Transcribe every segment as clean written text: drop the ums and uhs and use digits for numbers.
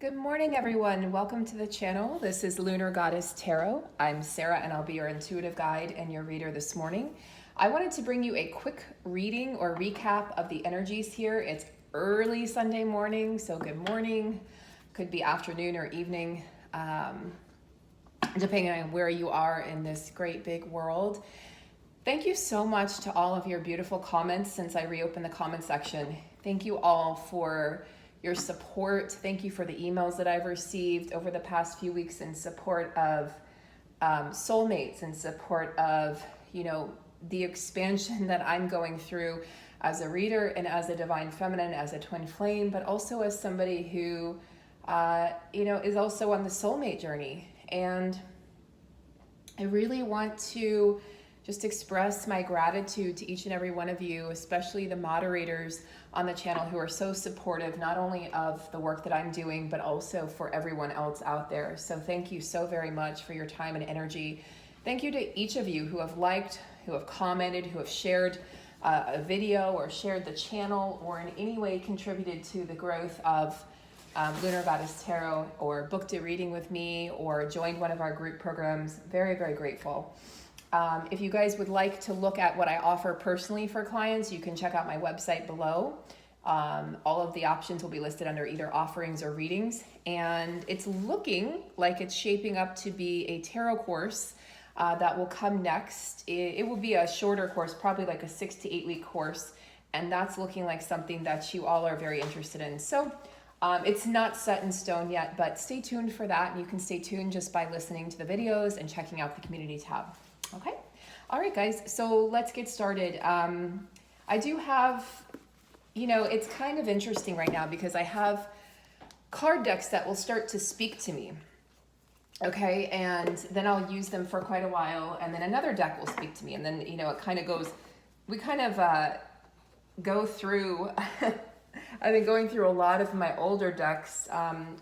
Good morning, everyone. Welcome to the channel. This is Lunar Goddess Tarot. I'm Sarah, and I'll be your intuitive guide and your reader this morning. I wanted to bring you a quick reading or recap of the energies here. It's early Sunday morning, so good morning. Could be afternoon or evening, depending on where you are in this great big world. Thank you so much to all of your beautiful comments since I reopened the comment section. Thank you all for your support. Thank you for the emails that I've received over the past few weeks in support of soulmates, in support of, the expansion that I'm going through as a reader and as a divine feminine, as a twin flame, but also as somebody who, is also on the soulmate journey. And I really want to just express my gratitude to each and every one of you, especially the moderators on the channel who are so supportive, not only of the work that I'm doing, but also for everyone else out there. So thank you so very much for your time and energy. Thank you to each of you who have liked, who have commented, who have shared a video or shared the channel or in any way contributed to the growth of Lunar Goddess Tarot or booked a reading with me or joined one of our group programs. Very, very grateful. If you guys would like to look at what I offer personally for clients, you can check out my website below. All of the options will be listed under either offerings or readings. And it's looking like it's shaping up to be a tarot course that will come next. It will be a shorter course, probably like a 6 to 8 week course. And that's looking like something that you all are very interested in. So it's not set in stone yet, but stay tuned for that. And you can stay tuned just by listening to the videos and checking out the community tab. Okay. All right, guys. So let's get started. I do have, it's kind of interesting right now because I have card decks that will start to speak to me. Okay. And then I'll use them for quite a while. And then another deck will speak to me. And then, it kind of goes, we kind of go through, I've been going through a lot of my older decks,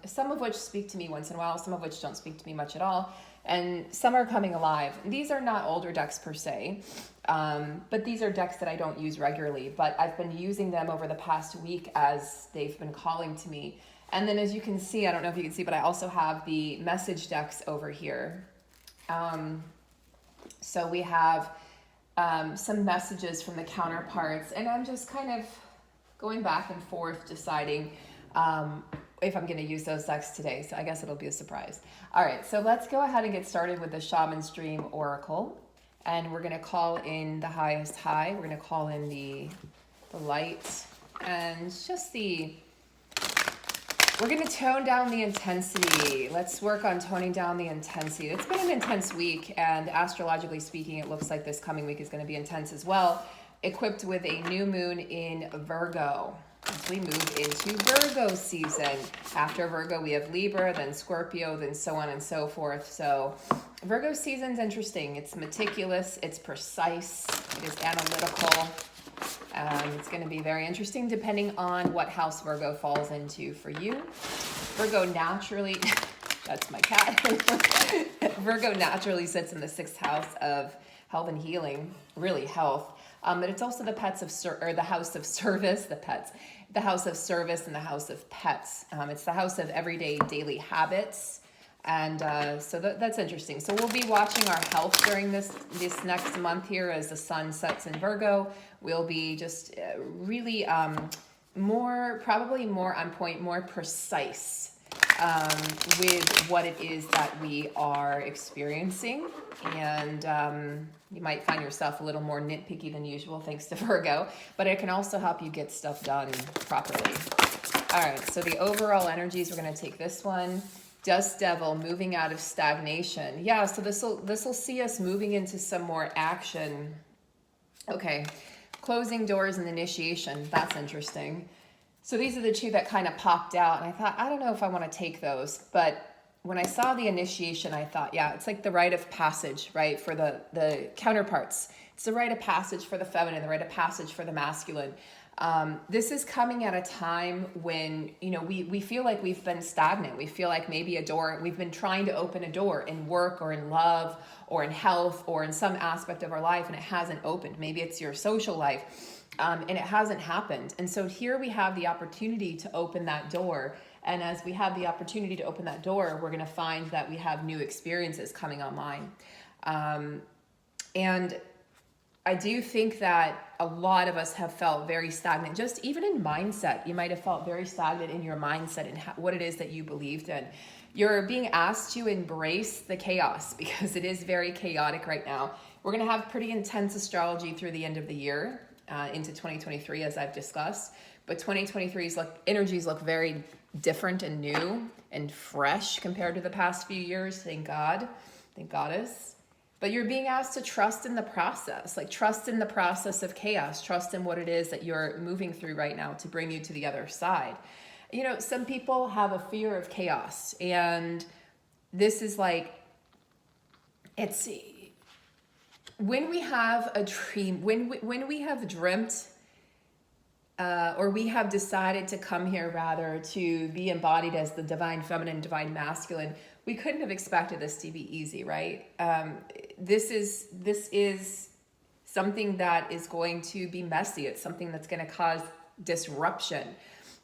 some of which speak to me once in a while, some of which don't speak to me much at all. And some are coming alive. These are not older decks per se, but these are decks that I don't use regularly, but I've been using them over the past week as they've been calling to me. And then as you can see, I don't know if you can see, but I also have the message decks over here. So we have some messages from the counterparts, and I'm just kind of going back and forth deciding if I'm going to use those decks today. So I guess it'll be a surprise. All right, so let's go ahead and get started with the Shaman's Dream Oracle. And we're going to call in the highest high. We're going to call in the light and just we're going to tone down the intensity. Let's work on toning down the intensity. It's been an intense week, and astrologically speaking, it looks like this coming week is going to be intense as well, equipped with a new moon in Virgo. As we move into Virgo season. After Virgo, we have Libra, then Scorpio, then so on and so forth. So Virgo season's interesting. It's meticulous, it's precise, it is analytical. It's going to be very interesting depending on what house Virgo falls into for you. Virgo naturally, that's my cat. Virgo naturally sits in the 6th house of health and healing, really health. But it's also the the house of service, the house of service and the house of pets. It's the house of everyday daily habits. And so that's interesting. So we'll be watching our health during this next month here as the sun sets in Virgo. We'll be just really probably more on point, more precise with what it is that we are experiencing. And you might find yourself a little more nitpicky than usual thanks to Virgo, but it can also help you get stuff done properly. All right, so the overall energies, we're going to take this one. Dust Devil, moving out of stagnation. Yeah, so this will see us moving into some more action. Okay, closing doors and initiation. That's interesting. So these are the two that kind of popped out, and I thought, I don't know if I want to take those, but when I saw the initiation, I thought, yeah, it's like the rite of passage, right, for the counterparts. It's the rite of passage for the feminine, the rite of passage for the masculine. This is coming at a time when, we feel like we've been stagnant. We feel like maybe we've been trying to open a door in work or in love or in health or in some aspect of our life, and it hasn't opened. Maybe it's your social life. And it hasn't happened. And so here we have the opportunity to open that door And as we have the opportunity to open that door, we're going to find that we have new experiences coming online. And I do think that a lot of us have felt very stagnant, just even in mindset. You might have felt very stagnant in your mindset and what it is that you believed in. You're being asked to embrace the chaos because it is very chaotic right now. We're going to have pretty intense astrology through the end of the year into 2023, as I've discussed. But 2023's energies look very different and new and fresh compared to the past few years. Thank God. Thank Goddess. But you're being asked to trust in the process, like trust in the process of chaos, trust in what it is that you're moving through right now to bring you to the other side. You know, some people have a fear of chaos, and this is like, it's when we have a dream, when we have dreamt, or we have decided to come here rather to be embodied as the divine feminine, divine masculine, we couldn't have expected this to be easy, right? This is something that is going to be messy. It's something that's going to cause disruption,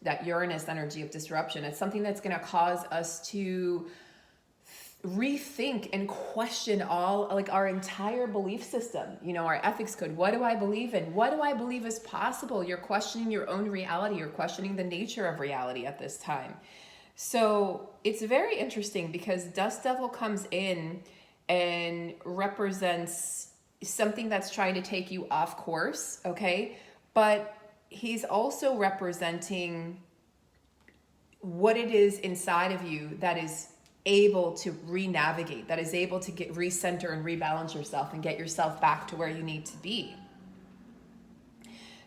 that Uranus energy of disruption. It's something that's going to cause us to rethink and question all, like, our entire belief system, you know, our ethics code. What do I believe in? What do I believe is possible? You're questioning your own reality. You're questioning the nature of reality at this time. So it's very interesting because Dust Devil comes in and represents something that's trying to take you off course, okay? But he's also representing what it is inside of you that is able to re-navigate, that is able to get recenter and rebalance yourself and get yourself back to where you need to be.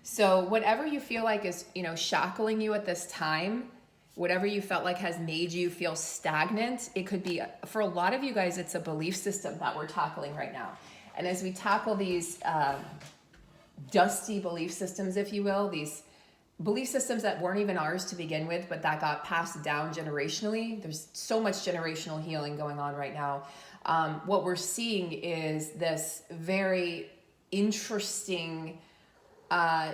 So whatever you feel like is, you know, shackling you at this time, whatever you felt like has made you feel stagnant, it could be, for a lot of you guys, it's a belief system that we're tackling right now. And as we tackle these dusty belief systems, if you will, these belief systems that weren't even ours to begin with, but that got passed down generationally. There's so much generational healing going on right now. What we're seeing is this very interesting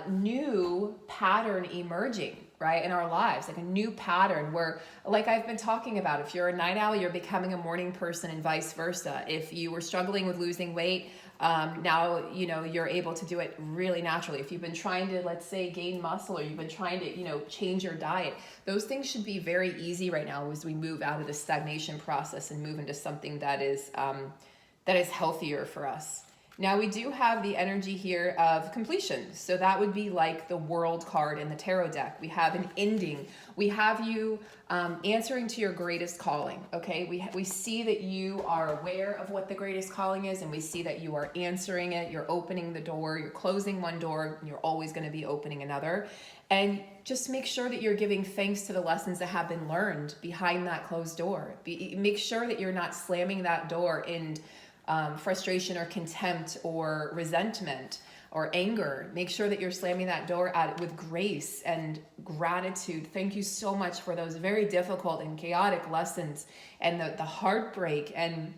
new pattern emerging, right, in our lives, like a new pattern where, like I've been talking about, if you're a night owl, you're becoming a morning person, and vice versa. If you were struggling with losing weight, now, you know, you're able to do it really naturally. If you've been trying to, let's say, gain muscle, or you've been trying to, you know, change your diet, those things should be very easy right now as we move out of the stagnation process and move into something that is healthier for us. Now we do have the energy here of completion. So that would be like the World card in the tarot deck. We have an ending. We have you answering to your greatest calling, okay? We see that you are aware of what the greatest calling is, and we see that you are answering it. You're opening the door. You're closing one door, and you're always going to be opening another. And just make sure that you're giving thanks to the lessons that have been learned behind that closed door. Make sure that you're not slamming that door in frustration or contempt or resentment or anger. Make sure that you're slamming that door at it with grace and gratitude. Thank you so much for those very difficult and chaotic lessons and the heartbreak and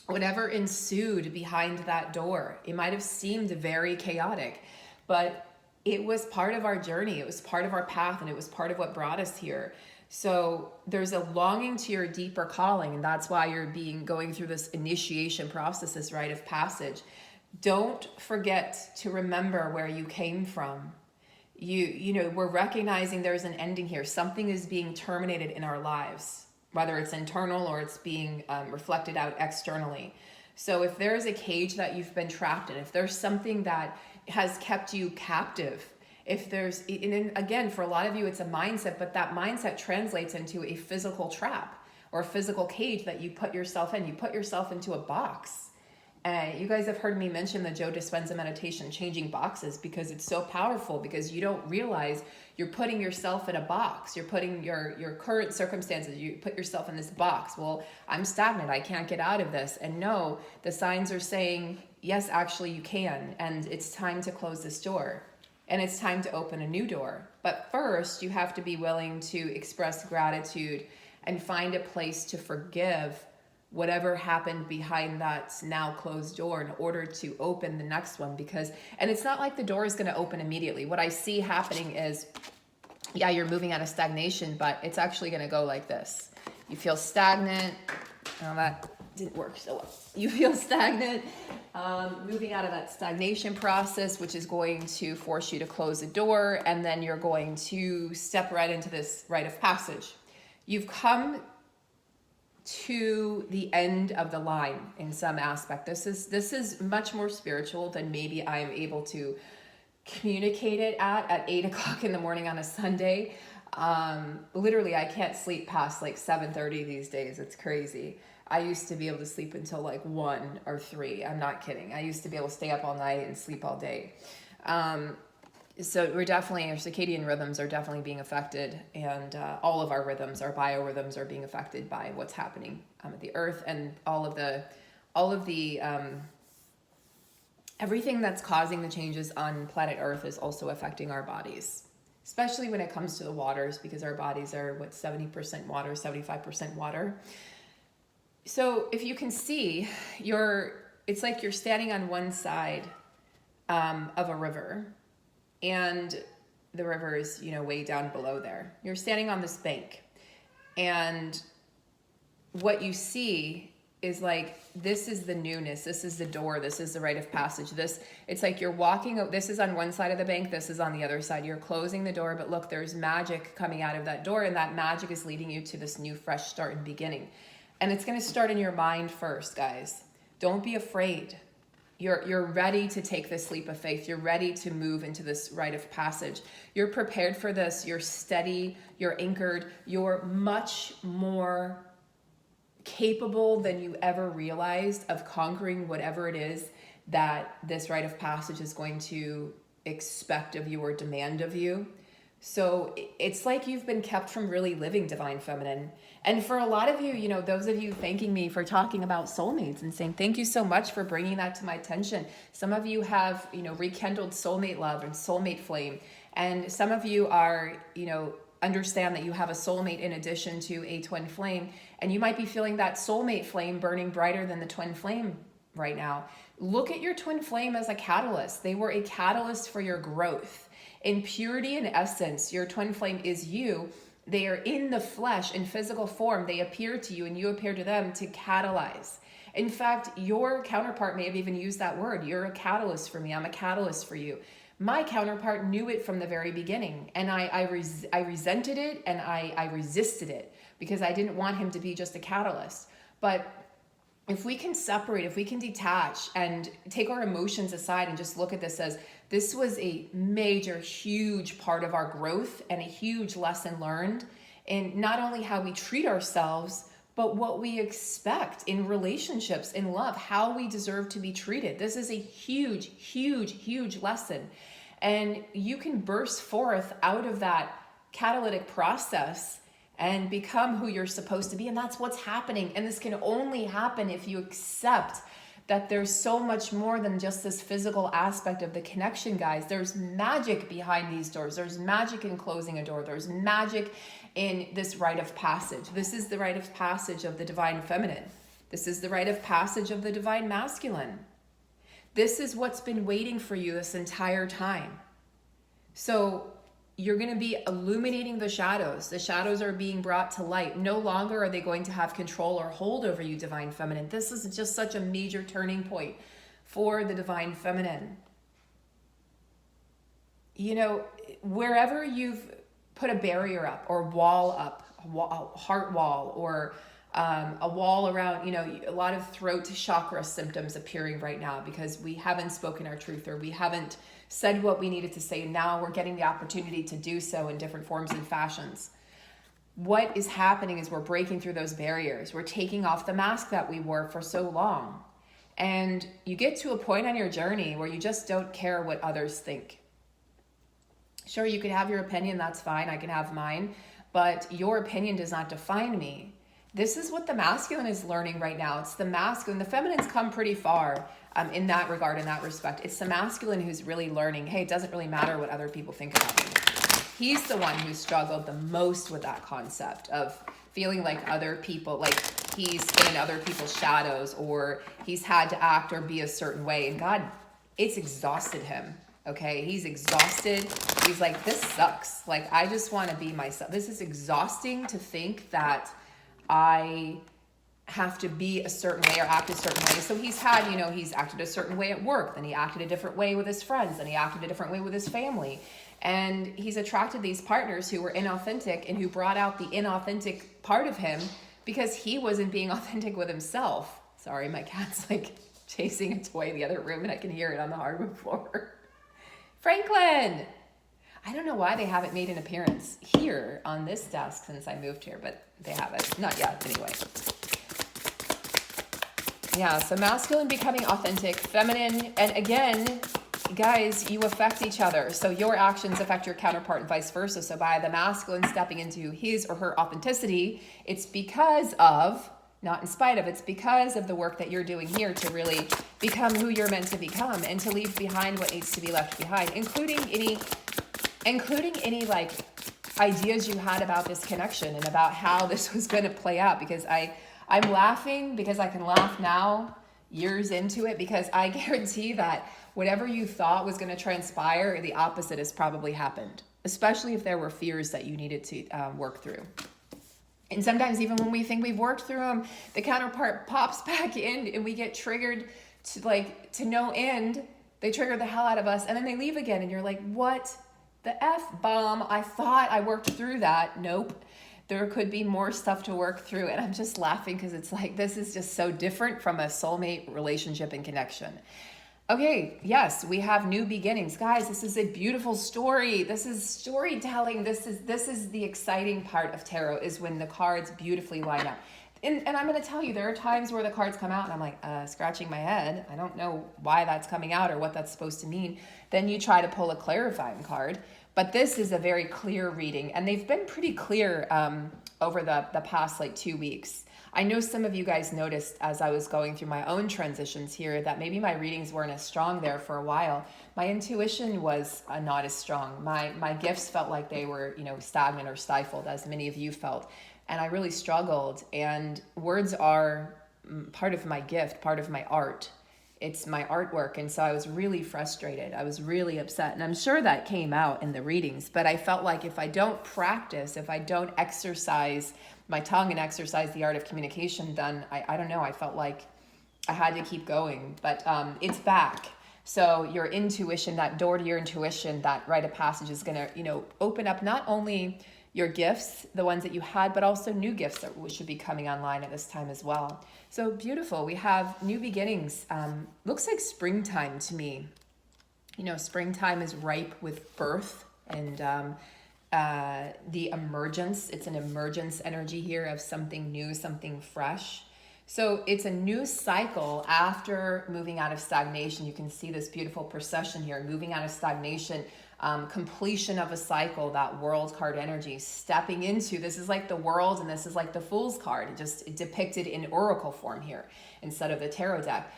whatever ensued behind that door. It might have seemed very chaotic, but it was part of our journey. It was part of our path, and it was part of what brought us here. So there's a longing to your deeper calling, and that's why you're going through this initiation process, this rite of passage. Don't forget to remember where you came from. You know, we're recognizing there's an ending here. Something is being terminated in our lives, whether it's internal or it's being reflected out externally. So if there's a cage that you've been trapped in, if there's something that has kept you captive, if there's, and again, for a lot of you, it's a mindset, but that mindset translates into a physical trap or a physical cage that you put yourself in. You put yourself into a box. You guys have heard me mention the Joe Dispenza meditation, changing boxes, because it's so powerful, because you don't realize you're putting yourself in a box. You're putting your current circumstances, you put yourself in this box. Well, I'm stagnant. I can't get out of this. And no, the signs are saying, yes, actually you can. And it's time to close this door. And it's time to open a new door. But first, you have to be willing to express gratitude and find a place to forgive whatever happened behind that now closed door in order to open the next one. And it's not like the door is going to open immediately. What I see happening is yeah, you're moving out of stagnation, but it's actually going to go like this. You feel stagnant. Oh, that didn't work so well. You feel stagnant, moving out of that stagnation process, which is going to force you to close the door, and then you're going to step right into this rite of passage. You've come to the end of the line in some aspect. This is much more spiritual than maybe I'm able to communicate it at 8 o'clock in the morning on a Sunday. Literally, I can't sleep past like 7:30 these days. It's crazy. I used to be able to sleep until like 1 or 3. I'm not kidding. I used to be able to stay up all night and sleep all day. So we're definitely, our circadian rhythms are definitely being affected, and all of our rhythms, our biorhythms, are being affected by what's happening at the earth, and all of the everything that's causing the changes on planet Earth is also affecting our bodies, especially when it comes to the waters, because our bodies are 70% water, 75% water. So if you can see, it's like you're standing on one side of a river, and the river is, way down below there. You're standing on this bank, and what you see is like, this is the newness, this is the door, this is the rite of passage. It's like you're walking, this is on one side of the bank, this is on the other side. You're closing the door, but look, there's magic coming out of that door, and that magic is leading you to this new fresh start and beginning. And it's going to start in your mind first, guys. Don't be afraid. You're ready to take this leap of faith. You're ready to move into this rite of passage. You're prepared for this. You're steady. You're anchored. You're much more capable than you ever realized of conquering whatever it is that this rite of passage is going to expect of you or demand of you. So it's like you've been kept from really living divine feminine. And for a lot of you, those of you thanking me for talking about soulmates and saying, thank you so much for bringing that to my attention. Some of you have, rekindled soulmate love and soulmate flame. And some of you are, understand that you have a soulmate in addition to a twin flame. And you might be feeling that soulmate flame burning brighter than the twin flame right now. Look at your twin flame as a catalyst. They were a catalyst for your growth. In purity and essence, your twin flame is you. They are in the flesh, in physical form. They appear to you and you appear to them to catalyze. In fact, your counterpart may have even used that word. You're a catalyst for me. I'm a catalyst for you. My counterpart knew it from the very beginning, and I resented it, and I resisted it because I didn't want him to be just a catalyst. But if we can separate, if we can detach and take our emotions aside and just look at this as, this was a major, huge part of our growth and a huge lesson learned in not only how we treat ourselves, but what we expect in relationships, in love, how we deserve to be treated. This is a huge, huge, huge lesson. And you can burst forth out of that catalytic process and become who you're supposed to be. And that's what's happening. And this can only happen if you accept that there's so much more than just this physical aspect of the connection, guys. There's magic behind these doors. There's magic in closing a door. There's magic in this rite of passage. This is the rite of passage of the divine feminine. This is the rite of passage of the divine masculine. This is what's been waiting for you this entire time. So you're going to be illuminating the shadows. The shadows are being brought to light. No longer are they going to have control or hold over you, divine feminine. This is just such a major turning point for the divine feminine. Wherever you've put a barrier up or wall up, a heart wall, or a wall around, a lot of throat chakra symptoms appearing right now because we haven't spoken our truth, or we haven't said what we needed to say. And now we're getting the opportunity to do so in different forms and fashions. What is happening is we're breaking through those barriers. We're taking off the mask that we wore for so long. And you get to a point on your journey where you just don't care what others think. Sure, you can have your opinion, that's fine. I can have mine, but your opinion does not define me. This is what the masculine is learning right now. It's the masculine. The feminine's come pretty far in that regard, in that respect. It's the masculine who's really learning, hey, it doesn't really matter what other people think about me. He's the one who struggled the most with that concept of feeling like other people, like he's in other people's shadows, or he's had to act or be a certain way. And God, it's exhausted him, okay? He's exhausted. He's like, this sucks. Like, I just want to be myself. This is exhausting to think that I have to be a certain way or act a certain way. So he's had, you know, he's acted a certain way at work, then he acted a different way with his friends, then he acted a different way with his family. And he's attracted these partners who were inauthentic and who brought out the inauthentic part of him because he wasn't being authentic with himself. Sorry, my cat's like chasing a toy in the other room and I can hear it on the hardwood floor. Franklin! I don't know why they haven't made an appearance here on this desk since I moved here, but they haven't. Not yet, anyway. Yeah, so masculine becoming authentic, feminine, and again, guys, you affect each other. So your actions affect your counterpart and vice versa. So by the masculine stepping into his or her authenticity, it's because of, not in spite of, it's because of the work that you're doing here to really become who you're meant to become and to leave behind what needs to be left behind, including any like ideas you had about this connection and about how this was going to play out, because I'm laughing because I can laugh now, years into it, because I guarantee that whatever you thought was going to transpire, the opposite has probably happened, especially if there were fears that you needed to work through. And sometimes even when we think we've worked through them, the counterpart pops back in and we get triggered to no end. They trigger the hell out of us and then they leave again. And you're like, what the F-bomb? I thought I worked through that. Nope. There could be more stuff to work through. And I'm just laughing because it's like, this is just so different from a soulmate relationship and connection. Okay, yes, we have new beginnings. Guys, this is a beautiful story. This is storytelling. This is the exciting part of tarot, is when the cards beautifully line up. And I'm going to tell you, there are times where the cards come out and I'm like, scratching my head. I don't know why that's coming out or what that's supposed to mean. Then you try to pull a clarifying card. But this is a very clear reading. And they've been pretty clear over the past like 2 weeks. I know some of you guys noticed as I was going through my own transitions here that maybe my readings weren't as strong there for a while. My intuition was not as strong. My gifts felt like they were, stagnant or stifled, as many of you felt. And I really struggled. And words are part of my gift, part of my art. It's my artwork. And so I was really frustrated. I was really upset. And I'm sure that came out in the readings. But I felt like if I don't practice, if I don't exercise my tongue and exercise the art of communication, then I don't know. I felt like I had to keep going. But it's back. So your intuition, that door to your intuition, that Rite of Passage is going to, open up not only your gifts, the ones that you had, but also new gifts that should be coming online at this time as well. So beautiful. We have new beginnings. Looks like springtime to me. Springtime is ripe with birth and the emergence. It's an emergence energy here of something new, something fresh. So it's a new cycle after moving out of stagnation. You can see this beautiful procession here, moving out of stagnation, completion of a cycle, that world card energy, stepping into, this is like the world and this is like the Fool's card, just depicted in oracle form here instead of the tarot deck.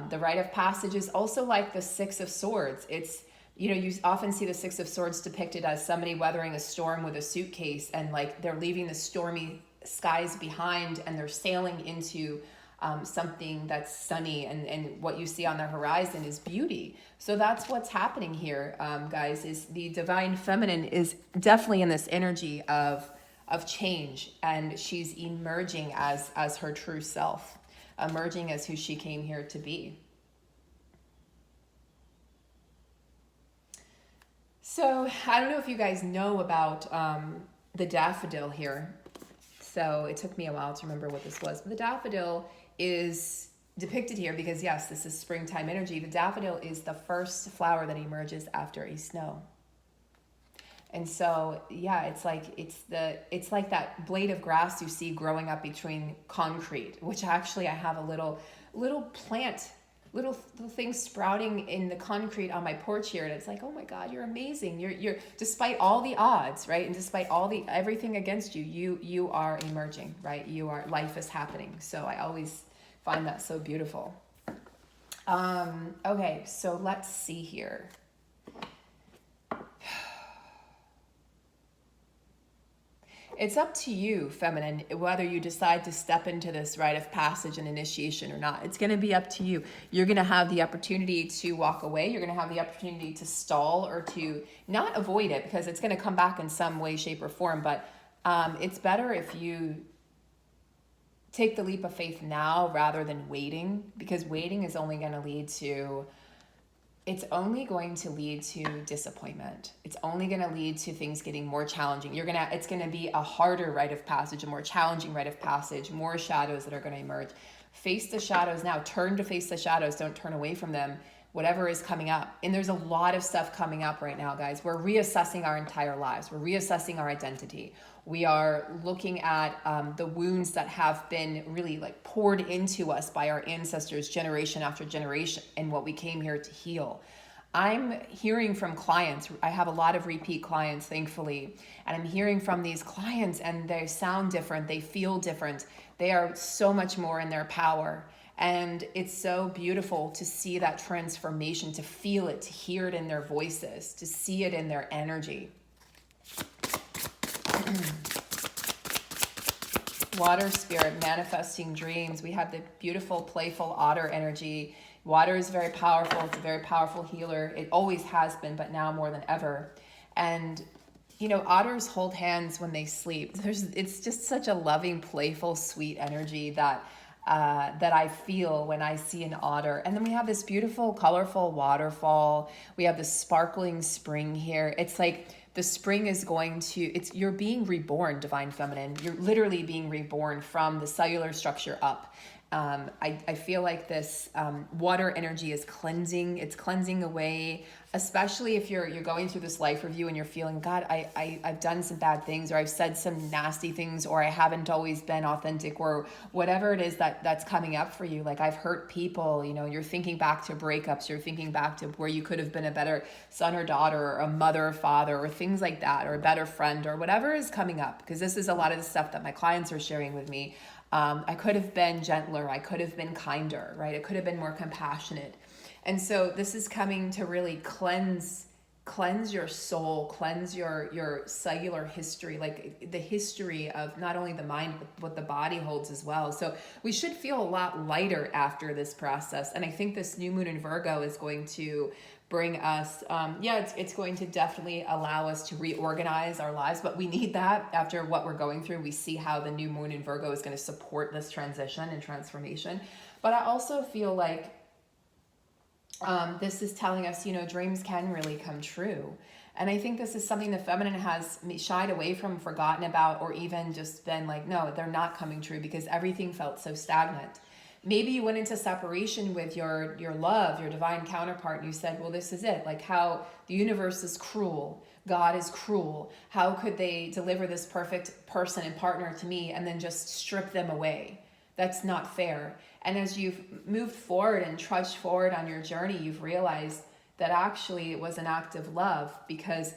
The Rite of Passage is also like the Six of Swords. It's, you often see the Six of Swords depicted as somebody weathering a storm with a suitcase and like they're leaving the stormy skies behind and they're sailing into something that's sunny, and what you see on the horizon is beauty. So that's what's happening here, guys, is the divine feminine is definitely in this energy of change, and she's emerging as her true self, emerging as who she came here to be. So I don't know if you guys know about the daffodil here. So it took me a while to remember what this was. But the daffodil is depicted here because, yes, this is springtime energy. The daffodil is the first flower that emerges after a snow. And so, yeah, it's like that blade of grass you see growing up between concrete, which actually I have a little plant, little thing sprouting in the concrete on my porch here, and it's like, oh my God, you're amazing. You're despite all the odds, right? And despite everything against you, you are emerging, right? Life is happening. So I always find that so beautiful. Okay, so let's see here. it's up to you, feminine, whether you decide to step into this rite of passage and initiation or not. It's going to be up to you. You're going to have the opportunity to walk away. You're going to have the opportunity to stall or to not avoid it, because it's going to come back in some way, shape, or form. But it's better if you take the leap of faith now rather than waiting, because waiting is only going to lead to disappointment. It's only going to lead to things getting more challenging. It's going to be a harder rite of passage, a more challenging rite of passage, more shadows that are going to emerge. Face the shadows now. Turn to face the shadows. Don't turn away from them. Whatever is coming up. And there's a lot of stuff coming up right now, guys. We're reassessing our entire lives. We're reassessing our identity. We are looking at the wounds that have been really like poured into us by our ancestors generation after generation, and what we came here to heal. I'm hearing from clients. I have a lot of repeat clients, thankfully, and I'm hearing from these clients, and they sound different. They feel different. They are so much more in their power. And it's so beautiful to see that transformation, to feel it, to hear it in their voices, to see it in their energy. Water spirit, manifesting dreams. We have the beautiful, playful otter energy. Water is very powerful. It's a very powerful healer. It always has been, but now more than ever. And, you know, otters hold hands when they sleep. It's just such a loving, playful, sweet energy that I feel when I see an otter. And then we have this beautiful, colorful waterfall. We have this sparkling spring here. It's like the spring is you're being reborn, divine feminine. You're literally being reborn from the cellular structure up. I feel like this water energy is cleansing. It's cleansing away, especially if you're going through this life review and you're feeling, God, I've done some bad things, or I've said some nasty things, or I haven't always been authentic, or whatever it is that's coming up for you. Like, I've hurt people, you know, you're thinking back to breakups, you're thinking back to where you could have been a better son or daughter, or a mother or father, or things like that, or a better friend, or whatever is coming up. Because this is a lot of the stuff that my clients are sharing with me. I could have been gentler. I could have been kinder, right? I could have been more compassionate. And so this is coming to really cleanse your soul, cleanse your cellular history, like the history of not only the mind, but what the body holds as well. So we should feel a lot lighter after this process. And I think this new moon in Virgo is going to bring us, it's going to definitely allow us to reorganize our lives, but we need that after what we're going through. We see how the new moon in Virgo is going to support this transition and transformation. But I also feel like this is telling us, you know, dreams can really come true. And I think this is something the feminine has shied away from, forgotten about, or even just been like, no, they're not coming true, because everything felt so stagnant. Maybe you went into separation with your love, your divine counterpart, and you said, well, this is it. Like, how the universe is cruel. God is cruel. How could they deliver this perfect person and partner to me and then just strip them away? That's not fair. And as you've moved forward and trudged forward on your journey, you've realized that actually it was an act of love, because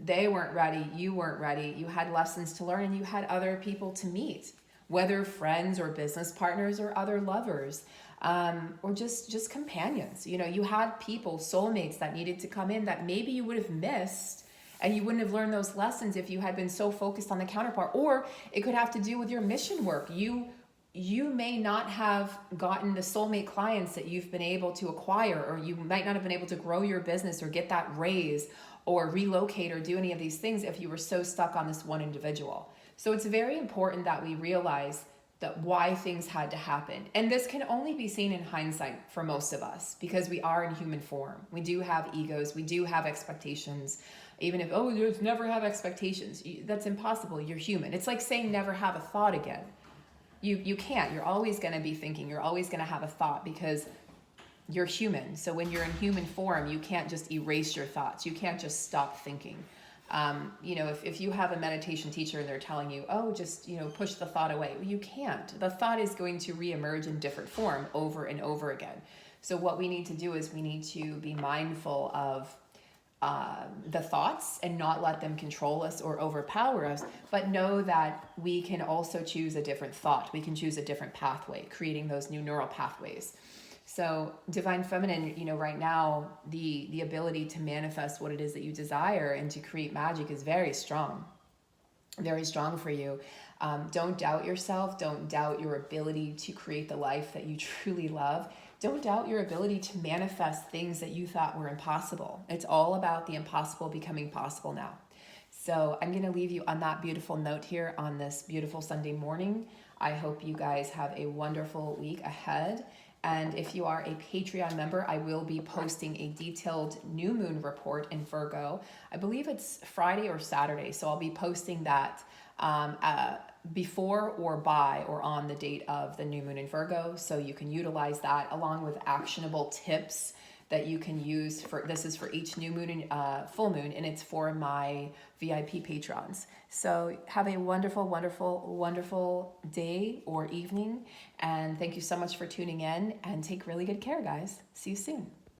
they weren't ready. You weren't ready. You had lessons to learn, and you had other people to meet, whether friends or business partners or other lovers, or just companions. You know, you had people, soulmates that needed to come in that maybe you would have missed, and you wouldn't have learned those lessons if you had been so focused on the counterpart. Or it could have to do with your mission work. You may not have gotten the soulmate clients that you've been able to acquire, or you might not have been able to grow your business or get that raise or relocate or do any of these things if you were so stuck on this one individual. So it's very important that we realize that why things had to happen. And this can only be seen in hindsight for most of us, because we are in human form. We do have egos. We do have expectations. Even if, just never have expectations. That's impossible. You're human. It's like saying never have a thought again. You can't. You're always going to be thinking. You're always going to have a thought, because you're human. So when you're in human form, you can't just erase your thoughts. You can't just stop thinking. If you have a meditation teacher and they're telling you, just push the thought away. Well, you can't. The thought is going to reemerge in different form over and over again. So what we need to do is we need to be mindful of the thoughts and not let them control us or overpower us, but know that we can also choose a different thought. We can choose a different pathway, creating those new neural pathways. So divine feminine, right now, the ability to manifest what it is that you desire and to create magic is very strong. very strong for you. Don't doubt yourself. Don't doubt your ability to create the life that you truly love. Don't doubt your ability to manifest things that you thought were impossible. It's all about the impossible becoming possible now. So I'm going to leave you on that beautiful note here on this beautiful Sunday morning. I hope you guys have a wonderful week ahead. And if you are a Patreon member, I will be posting a detailed new moon report in Virgo. I believe it's Friday or Saturday. So I'll be posting that before or by or on the date of the new moon in Virgo. So you can utilize that along with actionable tips that you can use for, this is for each new moon and full moon, and it's for my VIP patrons. So have a wonderful, wonderful, wonderful day or evening. And thank you so much for tuning in, and take really good care, guys. See you soon.